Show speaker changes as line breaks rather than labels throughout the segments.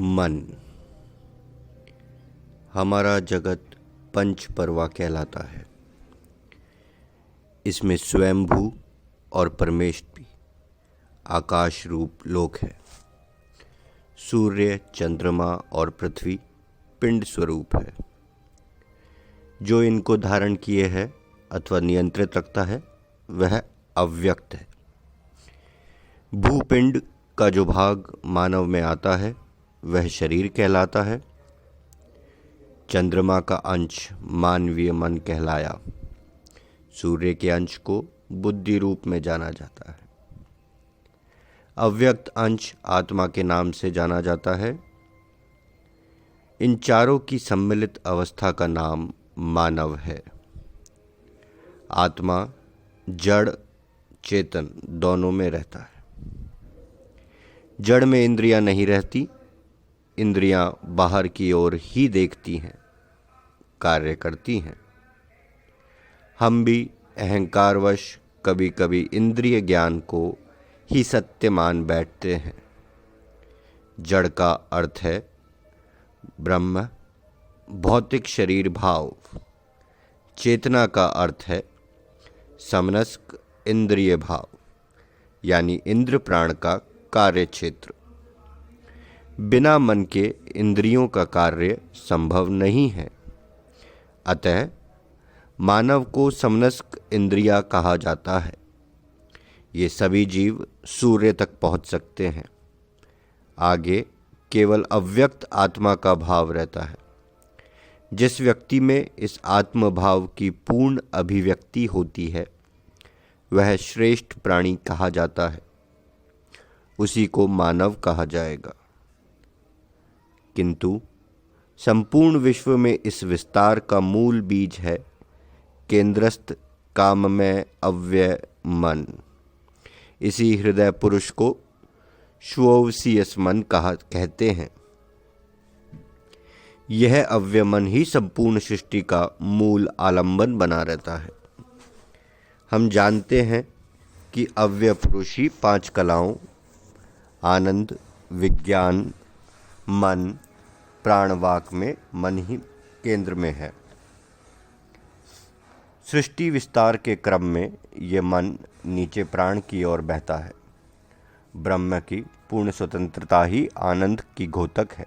मन। हमारा जगत पंच परवा कहलाता है। इसमें स्वयंभू और परमेष्टि आकाश रूप लोक है। सूर्य, चंद्रमा और पृथ्वी पिंड स्वरूप है। जो इनको धारण किए है अथवा नियंत्रित रखता है वह अव्यक्त है। भूपिंड का जो भाग मानव में आता है वह शरीर कहलाता है। चंद्रमा का अंश मानवीय मन कहलाया। सूर्य के अंश को बुद्धि रूप में जाना जाता है। अव्यक्त अंश आत्मा के नाम से जाना जाता है। इन चारों की सम्मिलित अवस्था का नाम मानव है। आत्मा जड़ चेतन दोनों में रहता है। जड़ में इंद्रियां नहीं रहती। इंद्रियां बाहर की ओर ही देखती हैं, कार्य करती हैं। हम भी अहंकारवश कभी कभी इंद्रिय ज्ञान को ही सत्य मान बैठते हैं। जड़ का अर्थ है ब्रह्म, भौतिक शरीर भाव। चेतना का अर्थ है समनस्क इंद्रिय भाव, यानी इंद्र प्राण का कार्य क्षेत्र। बिना मन के इंद्रियों का कार्य संभव नहीं है। अतः मानव को समनस्क इंद्रिया कहा जाता है। ये सभी जीव सूर्य तक पहुंच सकते हैं। आगे केवल अव्यक्त आत्मा का भाव रहता है। जिस व्यक्ति में इस आत्म भाव की पूर्ण अभिव्यक्ति होती है वह श्रेष्ठ प्राणी कहा जाता है। उसी को मानव कहा जाएगा। किंतु संपूर्ण विश्व में इस विस्तार का मूल बीज है केंद्रस्थ काममय अव्यय मन। इसी हृदय पुरुष को श्वोवसीयस मन कहते हैं। यह अव्यय मन ही संपूर्ण सृष्टि का मूल आलंबन बना रहता है। हम जानते हैं कि अव्यय पुरुष ही पांच कलाओं आनंद, विज्ञान, मन, प्राणवाक में मन ही केंद्र में है। सृष्टि विस्तार के क्रम में ये मन नीचे प्राण की ओर बहता है। ब्रह्म की पूर्ण स्वतंत्रता ही आनंद की घोतक है।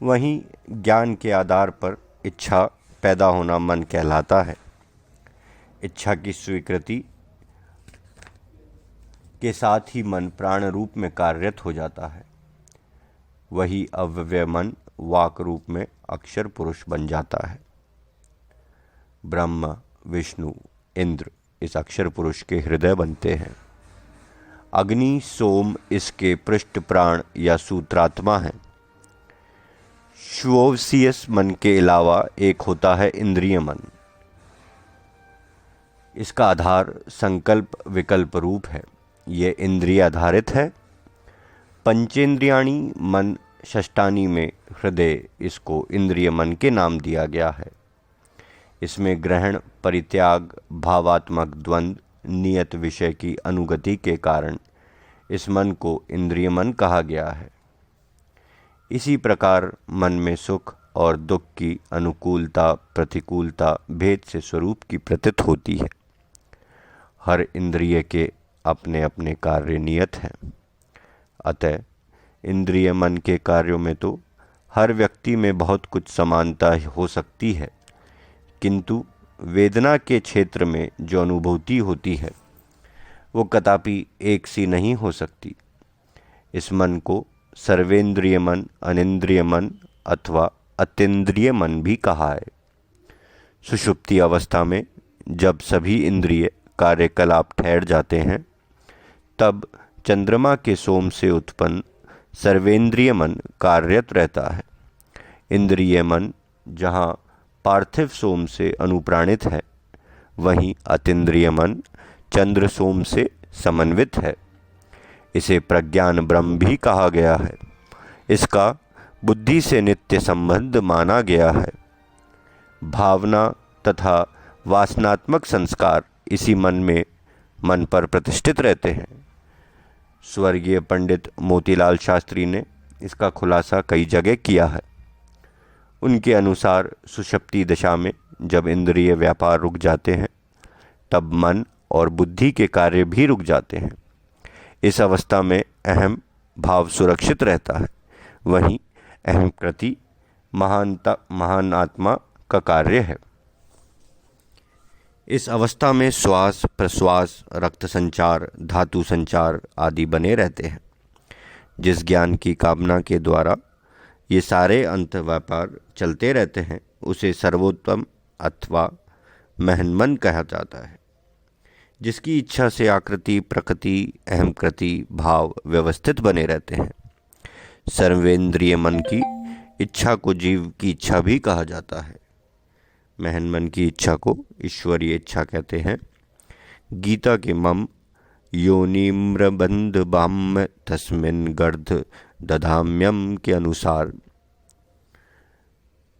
वहीं ज्ञान के आधार पर इच्छा पैदा होना मन कहलाता है। इच्छा की स्वीकृति के साथ ही मन प्राण रूप में कार्यरत हो जाता है। वही अव्यय मन वाक रूप में अक्षर पुरुष बन जाता है। ब्रह्मा, विष्णु, इंद्र इस अक्षर पुरुष के हृदय बनते हैं। अग्नि, सोम इसके पृष्ठ प्राण या सूत्रात्मा हैं। श्वोवसीयस मन के अलावा एक होता है इंद्रिय मन। इसका आधार संकल्प विकल्प रूप है। ये इंद्रिय आधारित है। पंचेंद्रियाणी मन षष्ठानी में हृदय, इसको इंद्रिय मन के नाम दिया गया है। इसमें ग्रहण, परित्याग, भावात्मक द्वंद्व, नियत विषय की अनुगति के कारण इस मन को इंद्रिय मन कहा गया है। इसी प्रकार मन में सुख और दुख की अनुकूलता प्रतिकूलता भेद से स्वरूप की प्रतीत होती है। हर इंद्रिय के अपने अपने कार्य नियत हैं। अतः इंद्रिय मन के कार्यों में तो हर व्यक्ति में बहुत कुछ समानता हो सकती है, किंतु वेदना के क्षेत्र में जो अनुभूति होती है वो कदापि एक सी नहीं हो सकती। इस मन को सर्वेंद्रिय मन, अनिंद्रिय मन अथवा अतीन्द्रिय मन भी कहा है। सुषुप्ति अवस्था में जब सभी इंद्रिय कार्यकलाप ठहर जाते हैं तब चंद्रमा के सोम से उत्पन्न सर्वेंद्रिय मन कार्यरत रहता है। इंद्रिय मन जहाँ पार्थिव सोम से अनुप्राणित है, वहीं अतीन्द्रिय मन चंद्र सोम से समन्वित है। इसे प्रज्ञान ब्रह्म भी कहा गया है। इसका बुद्धि से नित्य संबंध माना गया है। भावना तथा वासनात्मक संस्कार इसी मन पर प्रतिष्ठित रहते हैं। स्वर्गीय पंडित मोतीलाल शास्त्री ने इसका खुलासा कई जगह किया है। उनके अनुसार सुषुप्ति दशा में जब इंद्रिय व्यापार रुक जाते हैं तब मन और बुद्धि के कार्य भी रुक जाते हैं। इस अवस्था में अहम भाव सुरक्षित रहता है। वहीं अहम कृति महान आत्मा का कार्य है। इस अवस्था में श्वास प्रश्वास, रक्त संचार, धातु संचार आदि बने रहते हैं। जिस ज्ञान की कामना के द्वारा ये सारे अंत व्यापार चलते रहते हैं उसे सर्वोत्तम अथवा महन्मन कहा जाता है। जिसकी इच्छा से आकृति, प्रकृति, अहम कृति, भाव व्यवस्थित बने रहते हैं। सर्वेंद्रिय मन की इच्छा को जीव की इच्छा भी कहा जाता है। महन्मन की इच्छा को ईश्वरीय इच्छा कहते हैं। गीता के मम योनिम्रबंध बाम तस्मिन गर्ध दधाम्यम के अनुसार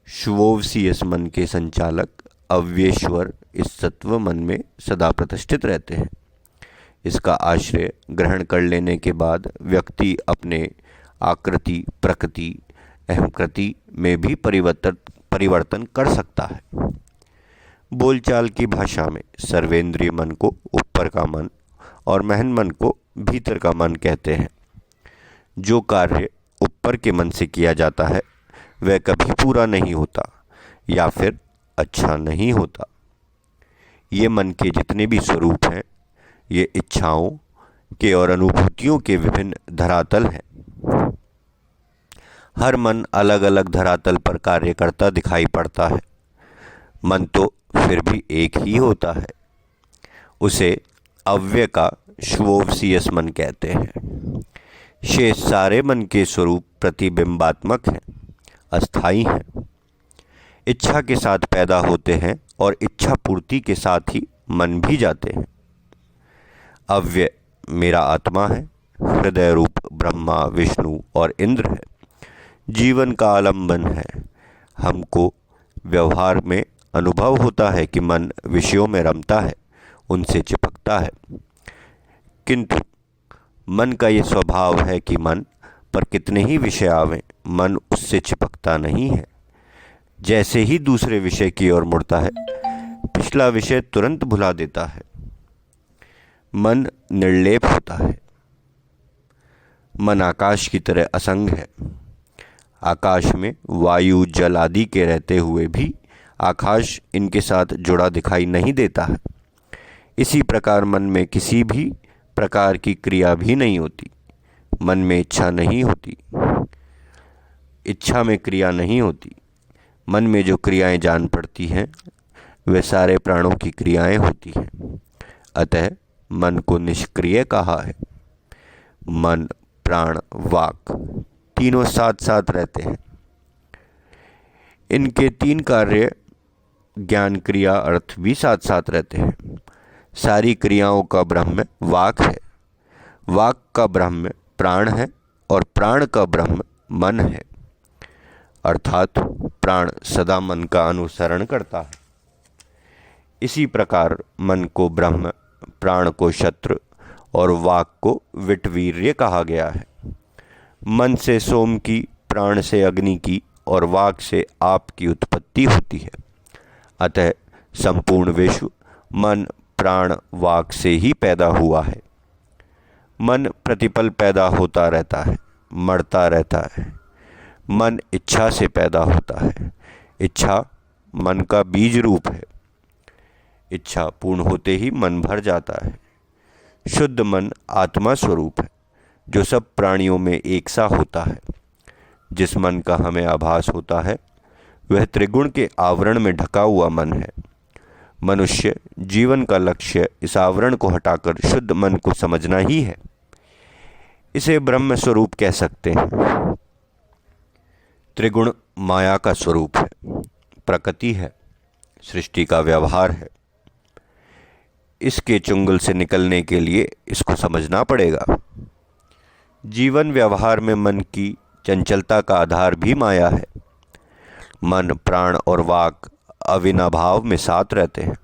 शुभोवसीयस मन के संचालक अव्येश्वर इस सत्व मन में सदा प्रतिष्ठित रहते हैं। इसका आश्रय ग्रहण कर लेने के बाद व्यक्ति अपने आकृति, प्रकृति, अहंकृति में भी परिवर्तन कर सकता है। बोलचाल की भाषा में सर्वेंद्रिय मन को ऊपर का मन और महन मन को भीतर का मन कहते हैं। जो कार्य ऊपर के मन से किया जाता है वह कभी पूरा नहीं होता या फिर अच्छा नहीं होता। ये मन के जितने भी स्वरूप हैं ये इच्छाओं के और अनुभूतियों के विभिन्न धरातल हैं। हर मन अलग अलग धरातल पर कार्य करता दिखाई पड़ता है। मन तो फिर भी एक ही होता है। उसे अव्यय का शुभोवसीयस मन कहते हैं। शेष सारे मन के स्वरूप प्रतिबिंबात्मक हैं, अस्थाई हैं, इच्छा के साथ पैदा होते हैं और इच्छा पूर्ति के साथ ही मन भी जाते हैं। अव्यय मेरा आत्मा है, हृदय रूप ब्रह्मा, विष्णु और इंद्र है, जीवन का आलंबन है। हमको व्यवहार में अनुभव होता है कि मन विषयों में रमता है, उनसे चिपकता है, किंतु मन का ये स्वभाव है कि मन पर कितने ही विषय आवें मन उससे चिपकता नहीं है। जैसे ही दूसरे विषय की ओर मुड़ता है पिछला विषय तुरंत भुला देता है। मन निर्लेप होता है। मन आकाश की तरह असंग है। आकाश में वायु, जल आदि के रहते हुए भी आकाश इनके साथ जुड़ा दिखाई नहीं देता है। इसी प्रकार मन में किसी भी प्रकार की क्रिया भी नहीं होती। मन में इच्छा नहीं होती, इच्छा में क्रिया नहीं होती। मन में जो क्रियाएं जान पड़ती हैं वे सारे प्राणों की क्रियाएं होती हैं। अतः मन को निष्क्रिय कहा है। मन, प्राण, वाक तीनों साथ साथ रहते हैं। इनके तीन कार्य ज्ञान, क्रिया, अर्थ भी साथ साथ रहते हैं। सारी क्रियाओं का ब्रह्म वाक है, वाक का ब्रह्म प्राण है और प्राण का ब्रह्म मन है। अर्थात प्राण सदा मन का अनुसरण करता है। इसी प्रकार मन को ब्रह्म, प्राण को शत्रु और वाक को विटवीर्य कहा गया है। मन से सोम की, प्राण से अग्नि की और वाक से आप की उत्पत्ति होती है। अतः संपूर्ण विश्व मन, प्राण, वाक से ही पैदा हुआ है। मन प्रतिपल पैदा होता रहता है, मरता रहता है। मन इच्छा से पैदा होता है। इच्छा मन का बीज रूप है। इच्छा पूर्ण होते ही मन भर जाता है। शुद्ध मन आत्मा स्वरूप है जो सब प्राणियों में एक सा होता है। जिस मन का हमें आभास होता है वह त्रिगुण के आवरण में ढका हुआ मन है। मनुष्य जीवन का लक्ष्य इस आवरण को हटाकर शुद्ध मन को समझना ही है। इसे ब्रह्म स्वरूप कह सकते हैं। त्रिगुण माया का स्वरूप है, प्रकृति है, सृष्टि का व्यवहार है। इसके चुंगल से निकलने के लिए इसको समझना पड़ेगा। जीवन व्यवहार में मन की चंचलता का आधार भी माया है। मन, प्राण और वाक अविनाभाव में साथ रहते हैं।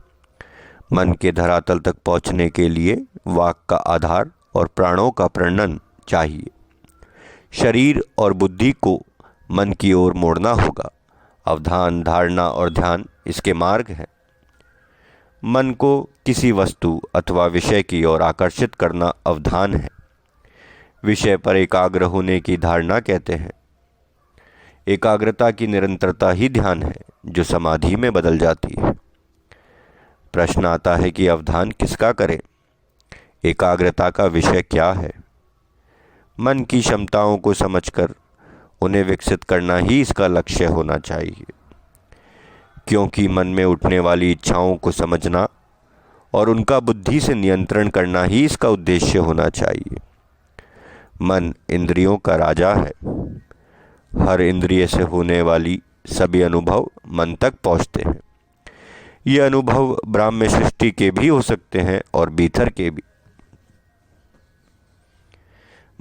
मन के धरातल तक पहुंचने के लिए वाक का आधार और प्राणों का प्रणन चाहिए। शरीर और बुद्धि को मन की ओर मोड़ना होगा। अवधान, धारणा और ध्यान इसके मार्ग हैं। मन को किसी वस्तु अथवा विषय की ओर आकर्षित करना अवधान है। विषय पर एकाग्र होने की धारणा कहते हैं। एकाग्रता की निरंतरता ही ध्यान है, जो समाधि में बदल जाती है। प्रश्न आता है कि अवधान किसका करें? एकाग्रता का विषय क्या है? मन की क्षमताओं को समझकर उन्हें विकसित करना ही इसका लक्ष्य होना चाहिए, क्योंकि मन में उठने वाली इच्छाओं को समझना और उनका बुद्धि से नियंत्रण करना ही इसका उद्देश्य होना चाहिए। मन इंद्रियों का राजा है। हर इंद्रिय से होने वाली सभी अनुभव मन तक पहुँचते हैं। ये अनुभव ब्राह्म्य सृष्टि के भी हो सकते हैं और भीतर के भी।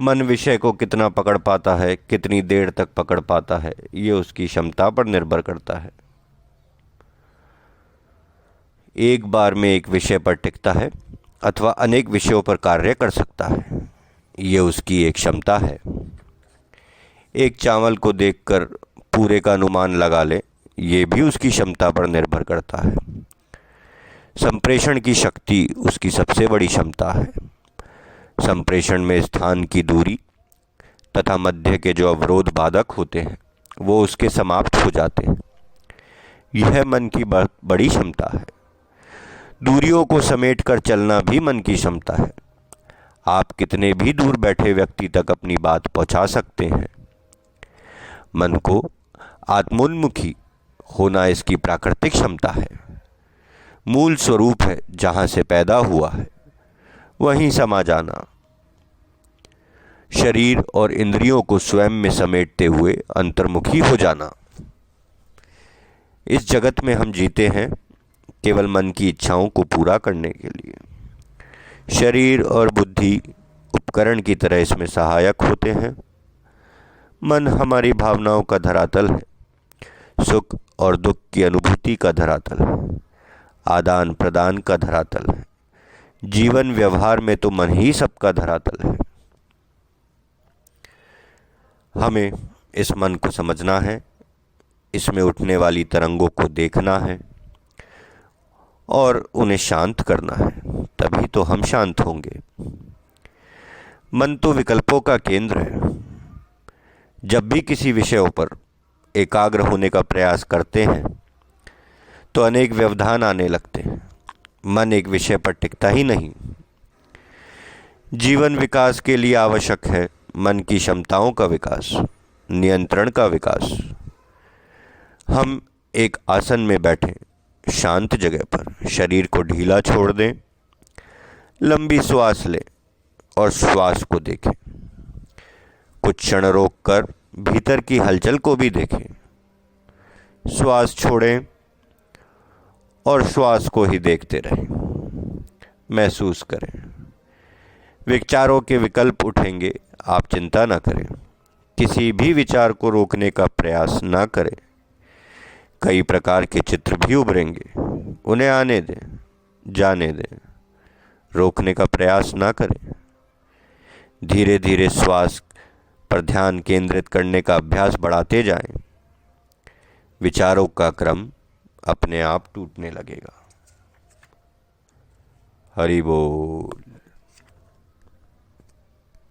मन विषय को कितना पकड़ पाता है, कितनी देर तक पकड़ पाता है, ये उसकी क्षमता पर निर्भर करता है। एक बार में एक विषय पर टिकता है अथवा अनेक विषयों पर कार्य कर सकता है, ये उसकी एक क्षमता है। एक चावल को देखकर पूरे का अनुमान लगा ले, ये भी उसकी क्षमता पर निर्भर करता है। संप्रेषण की शक्ति उसकी सबसे बड़ी क्षमता है। संप्रेषण में स्थान की दूरी तथा मध्य के जो अवरोध बाधक होते हैं, वो उसके समाप्त हो जाते हैं। यह मन की बड़ी क्षमता है। दूरियों को समेट कर चलना भी मन की क्षमता है। आप कितने भी दूर बैठे व्यक्ति तक अपनी बात पहुंचा सकते हैं। मन को आत्मोन्मुखी होना इसकी प्राकृतिक क्षमता है। मूल स्वरूप है, जहाँ से पैदा हुआ है वहीं समा जाना। शरीर और इंद्रियों को स्वयं में समेटते हुए अंतर्मुखी हो जाना। इस जगत में हम जीते हैं केवल मन की इच्छाओं को पूरा करने के लिए। शरीर और बुद्धि उपकरण की तरह इसमें सहायक होते हैं। मन हमारी भावनाओं का धरातल है, सुख और दुख की अनुभूति का धरातल है, आदान प्रदान का धरातल है। जीवन व्यवहार में तो मन ही सबका धरातल है। हमें इस मन को समझना है, इसमें उठने वाली तरंगों को देखना है और उन्हें शांत करना है, तभी तो हम शांत होंगे। मन तो विकल्पों का केंद्र है। जब भी किसी विषयों पर एकाग्र होने का प्रयास करते हैं तो अनेक व्यवधान आने लगते हैं। मन एक विषय पर टिकता ही नहीं। जीवन विकास के लिए आवश्यक है मन की क्षमताओं का विकास, नियंत्रण का विकास। हम एक आसन में बैठें, शांत जगह पर शरीर को ढीला छोड़ दें, लंबी श्वास लें और श्वास को देखें। कुछ क्षण रोक कर भीतर की हलचल को भी देखें। श्वास छोड़ें और श्वास को ही देखते रहें। महसूस करें। विचारों के विकल्प उठेंगे, आप चिंता न करें। किसी भी विचार को रोकने का प्रयास ना करें। कई प्रकार के चित्र भी उभरेंगे, उन्हें आने दें, जाने दें। रोकने का प्रयास ना करें। धीरे धीरे श्वास पर ध्यान केंद्रित करने का अभ्यास बढ़ाते जाएं। विचारों का क्रम अपने आप टूटने लगेगा। हरि बोल।